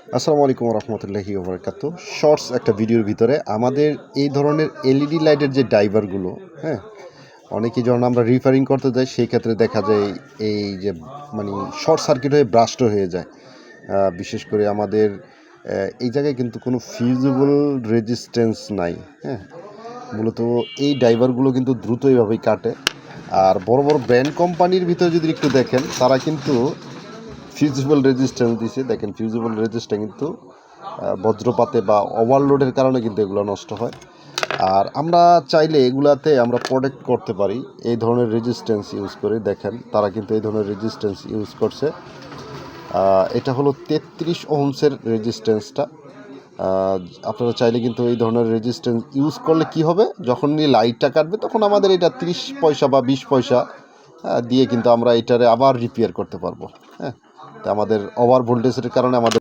আসসালামু আলাইকুম রহমতুল্লাহি ওবরাকাতু। শর্টস একটা ভিডিওর ভিতরে আমাদের এই ধরনের এলইডি লাইটের যে ড্রাইভারগুলো, হ্যাঁ, অনেকেই যখন আমরা রিপেয়ারিং করতে যাই সেই ক্ষেত্রে দেখা যায় এই যে মানে শর্ট সার্কিট হয়ে ব্রাস্ট হয়ে যায়। বিশেষ করে আমাদের এই জায়গায় কিন্তু কোনো ফিউজেবল রেজিস্ট্যান্স নাই, হ্যাঁ। মূলত এই ড্রাইভারগুলো কিন্তু দ্রুত এভাবেই কাটে। আর বড় বড় ব্র্যান্ড কোম্পানির ভিতরে যদি একটু দেখেন, তারা কিন্তু ফিউজেবল রেজিস্ট্যান্স দিছে। দেখেন ফিউজেবল রেজিস্ট্যান্স কিন্তু বজ্রপাতে বা ওভারলোডের কারণে কিন্তু এগুলো নষ্ট হয়। আর আমরা চাইলে এগুলাতে আমরা প্রোটেক্ট করতে পারি এই ধরনের রেজিস্ট্যান্স ইউজ করে। দেখেন তারা কিন্তু এই ধরনের রেজিস্ট্যান্স ইউজ করছে। এটা হলো 33 ওহমসের রেজিস্ট্যান্সটা। আপনারা চাইলে কিন্তু এই ধরনের রেজিস্ট্যান্স ইউজ করলে কি হবে, যখনই লাইটটা কাটবে তখন আমাদের এটা 30 পয়সা বা 20 পয়সা দিয়ে কিন্তু আমরা এটারে আবার রিপেয়ার করতে পারবো, হ্যাঁ। তো আমাদের ওভার ভোল্টেজের কারণে আমাদের